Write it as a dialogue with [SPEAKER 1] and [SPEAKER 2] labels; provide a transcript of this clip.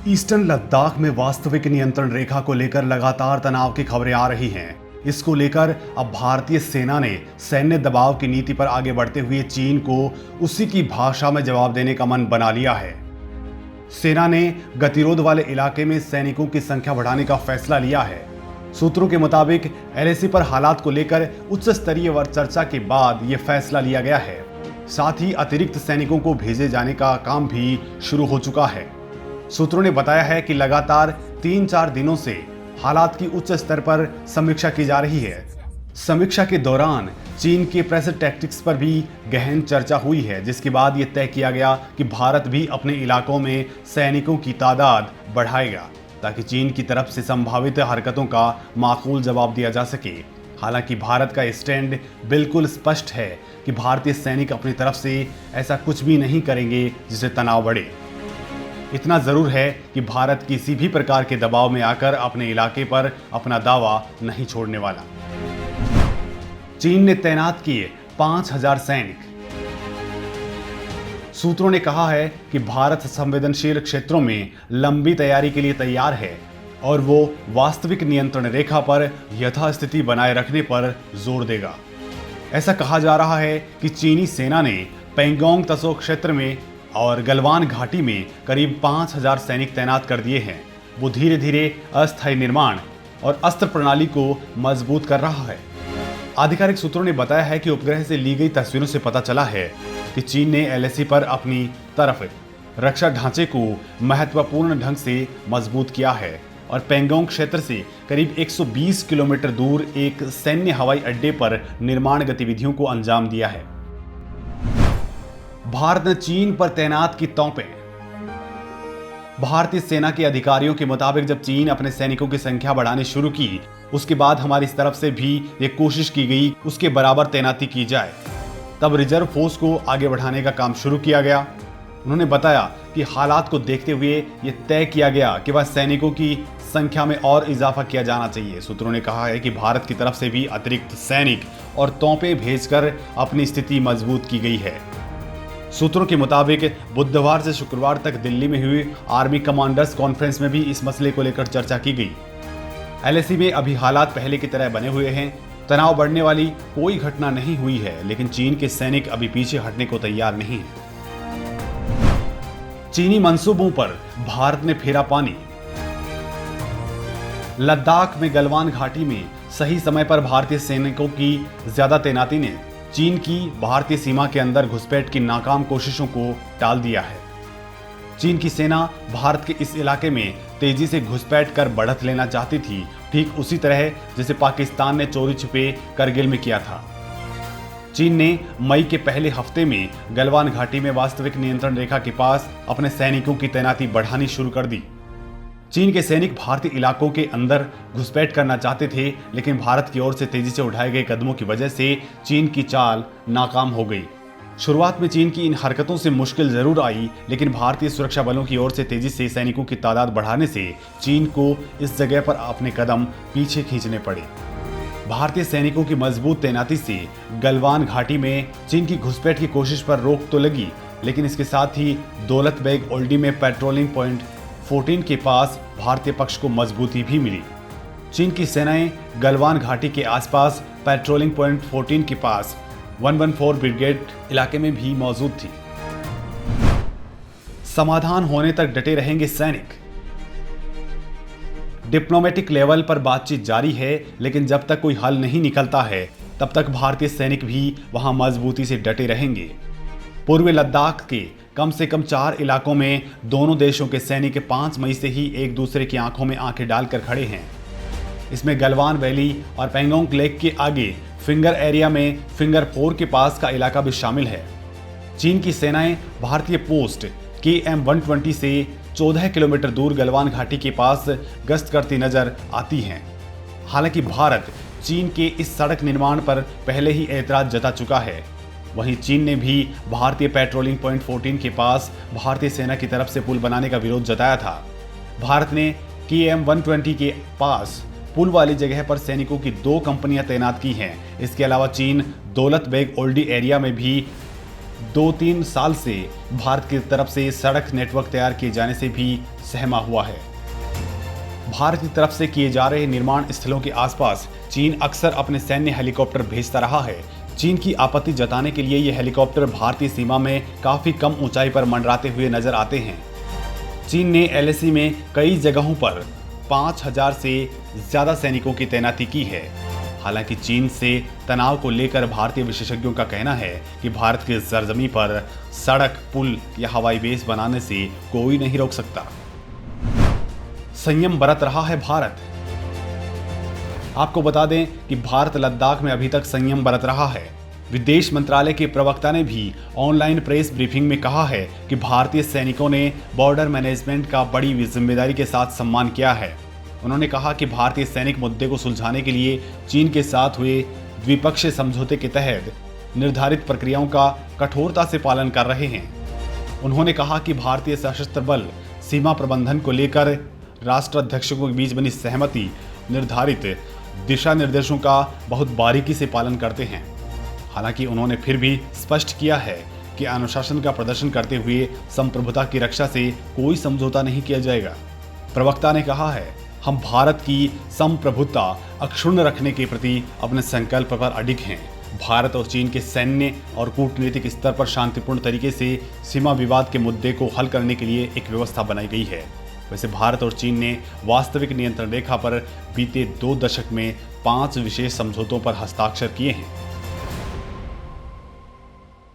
[SPEAKER 1] Eastern Ladakh में वास्तविक नियंत्रण रेखा को लेकर लगातार तनाव की खबरें आ रही हैं। इसको लेकर अब भारतीय सेना ने सैन्य दबाव की नीति पर आगे बढ़ते हुए चीन को उसी की भाषा में जवाब देने का मन बना लिया है। सेना ने गतिरोध वाले इलाके में सैनिकों की संख्या बढ़ाने का फैसला लिया है। सूत्रों के मुताबिक एलएसी पर हालात को लेकर उच्च स्तरीय चर्चा के बाद यह फैसला लिया गया है। साथ ही अतिरिक्त सैनिकों को भेजे जाने का काम भी शुरू हो चुका है। सूत्रों ने बताया है कि लगातार 3-4 दिनों से हालात की उच्च स्तर पर समीक्षा की जा रही है। समीक्षा के दौरान चीन के प्रेस टैक्टिक्स पर भी गहन चर्चा हुई है, जिसके बाद यह तय किया गया कि भारत भी अपने इलाकों में सैनिकों की तादाद बढ़ाएगा ताकि चीन की तरफ से संभावित हरकतों का माकूल जवाब दिया जा सके। हालांकि भारत का स्टैंड बिल्कुल स्पष्ट है कि भारतीय सैनिक अपनी तरफ से ऐसा कुछ भी नहीं करेंगे जिससे तनाव बढ़े। इतना जरूर है कि भारत किसी भी प्रकार के दबाव में आकर अपने इलाके पर अपना दावा नहीं छोड़ने वाला। चीन ने तैनात किए 5000 सैनिक। सूत्रों ने कहा है कि भारत संवेदनशील क्षेत्रों में लंबी तैयारी के लिए तैयार है और वो वास्तविक नियंत्रण रेखा पर यथास्थिति बनाए रखने पर जोर देगा। ऐसा कहा जा रहा है कि चीनी सेना ने पेंगोंग त्सो क्षेत्र में और गलवान घाटी में करीब 5000 सैनिक तैनात कर दिए हैं। वो धीरे धीरे अस्थायी निर्माण और अस्त्र प्रणाली को मजबूत कर रहा है। आधिकारिक सूत्रों ने बताया है कि उपग्रह से ली गई तस्वीरों से पता चला है कि चीन ने एलएसी पर अपनी तरफ रक्षा ढांचे को महत्वपूर्ण ढंग से मजबूत किया है और पेंगोंग क्षेत्र से करीब 120 किलोमीटर दूर एक सैन्य हवाई अड्डे पर निर्माण गतिविधियों को अंजाम दिया है। भारत ने चीन पर तैनात की तोपें। भारतीय सेना के अधिकारियों के मुताबिक जब चीन अपने सैनिकों की संख्या बढ़ानी शुरू की, उसके बाद हमारी तरफ से भी ये कोशिश की गई उसके बराबर तैनाती की जाए। तब रिजर्व फोर्स को आगे बढ़ाने का काम शुरू किया गया। उन्होंने बताया कि हालात को देखते हुए ये तय किया गया कि वह सैनिकों की संख्या में और इजाफा किया जाना चाहिए। सूत्रों ने कहा है कि भारत की तरफ से भी अतिरिक्त सैनिक और तोपें भेजकर अपनी स्थिति मजबूत की गई है। सूत्रों के मुताबिक बुधवार से शुक्रवार तक दिल्ली में हुई आर्मी कमांडर्स कॉन्फ्रेंस में भी इस मसले को लेकर चर्चा की गई। एलएसी में अभी हालात पहले की तरह बने हुए हैं। तनाव बढ़ने वाली कोई घटना नहीं हुई है, लेकिन चीन के सैनिक अभी पीछे हटने को तैयार नहीं हैं। चीनी मंसूबों पर भारत ने फेरा पानी। लद्दाख में गलवान घाटी में सही समय पर भारतीय सैनिकों की ज्यादा तैनाती ने चीन की भारतीय सीमा के अंदर घुसपैठ की नाकाम कोशिशों को टाल दिया है। चीन की सेना भारत के इस इलाके में तेजी से घुसपैठ कर बढ़त लेना चाहती थी, ठीक उसी तरह जैसे पाकिस्तान ने चोरी छिपे करगिल में किया था। चीन ने मई के पहले हफ्ते में गलवान घाटी में वास्तविक नियंत्रण रेखा के पास अपने सैनिकों की तैनाती बढ़ानी शुरू कर दी। चीन के सैनिक भारतीय इलाकों के अंदर घुसपैठ करना चाहते थे, लेकिन भारत की ओर से तेजी से उठाए गए कदमों की वजह से चीन की चाल नाकाम हो गई। शुरुआत में चीन की इन हरकतों से मुश्किल जरूर आई, लेकिन भारतीय सुरक्षा बलों की ओर से तेजी से सैनिकों की तादाद बढ़ाने से चीन को इस जगह पर अपने कदम पीछे खींचने पड़े। भारतीय सैनिकों की मजबूत तैनाती से गलवान घाटी में चीन की घुसपैठ की कोशिश पर रोक तो लगी, लेकिन इसके साथ ही दौलत बेग ओल्डी में पेट्रोलिंग पॉइंट 14 के पास भारतीय पक्ष को मजबूती भी मिली। चीन की सेनाएं गलवान घाटी के आसपास पेट्रोलिंग पॉइंट 14 के पास 114 ब्रिगेड इलाके में भी मौजूद थी। समाधान होने तक डटे रहेंगे सैनिक। डिप्लोमेटिक लेवल पर बातचीत जारी है, लेकिन जब तक कोई हल नहीं निकलता है तब तक भारतीय सैनिक भी वहां मजबूती से डटे रहेंगे। पूर्वी लद्दाख के कम से कम 4 इलाकों में दोनों देशों के सैनिक 5 मई से ही एक दूसरे की आंखों में आंखें डालकर खड़े हैं। इसमें गलवान वैली और पेंगोंग लेक के आगे फिंगर एरिया में फिंगर 4 के पास का इलाका भी शामिल है। चीन की सेनाएं भारतीय पोस्ट KM-120 से 14 किलोमीटर दूर गलवान घाटी के पास गश्त करती नजर आती हैं। हालांकि भारत चीन के इस सड़क निर्माण पर पहले ही ऐतराज जता चुका है। वहीं चीन ने भी भारतीय पेट्रोलिंग पॉइंट 14 के पास भारतीय सेना की तरफ से पुल बनाने का विरोध जताया था। भारत ने KM-120 के पास पुल वाली जगह पर सैनिकों की 2 कंपनियां तैनात की हैं। इसके अलावा चीन दौलत बेग ओल्डी एरिया में भी 2-3 साल से भारत की तरफ से सड़क नेटवर्क तैयार किए जाने से भी सहमा हुआ है। भारत की तरफ से किए जा रहे निर्माण स्थलों के आसपास चीन अक्सर अपने सैन्य हेलीकॉप्टर भेजता रहा है। चीन की आपत्ति जताने के लिए ये हेलीकॉप्टर भारतीय सीमा में काफी कम ऊंचाई पर मंडराते हुए नजर आते हैं। चीन ने एलएसी में कई जगहों पर 5000 से ज्यादा सैनिकों की तैनाती की है। हालांकि चीन से तनाव को लेकर भारतीय विशेषज्ञों का कहना है कि भारत की सरजमी पर सड़क, पुल या हवाई बेस बनाने से कोई नहीं रोक सकता। संयम बरत रहा है भारत। आपको बता दें कि भारत लद्दाख में अभी तक संयम बरत रहा है। विदेश मंत्रालय के प्रवक्ता ने भी ऑनलाइन प्रेस ब्रीफिंग में कहा है कि भारतीय सैनिकों ने बॉर्डर मैनेजमेंट का बड़ी जिम्मेदारी के साथ सम्मान किया है। उन्होंने कहा कि भारतीय सैनिक मुद्दे को सुलझाने के लिए चीन के साथ हुए द्विपक्षीय समझौते के तहत निर्धारित प्रक्रियाओं का कठोरता से पालन कर रहे हैं। उन्होंने कहा कि भारतीय सशस्त्र बल सीमा प्रबंधन को लेकर राष्ट्राध्यक्षों के बीच बनी सहमति निर्धारित दिशा निर्देशों का बहुत बारीकी से पालन करते हैं। हालांकि उन्होंने फिर भी स्पष्ट किया है कि अनुशासन का प्रदर्शन करते हुए संप्रभुता की रक्षा से कोई समझौता नहीं किया जाएगा। प्रवक्ता ने कहा है, हम भारत की संप्रभुता अक्षुण्ण रखने के प्रति अपने संकल्प पर अडिग हैं। भारत और चीन के सैन्य और कूटनीतिक स्तर पर शांतिपूर्ण तरीके से सीमा विवाद के मुद्दे को हल करने के लिए एक व्यवस्था बनाई गई है। वैसे भारत और चीन ने वास्तविक नियंत्रण रेखा पर बीते 2 दशक में 5 विशेष समझौतों पर हस्ताक्षर किए हैं।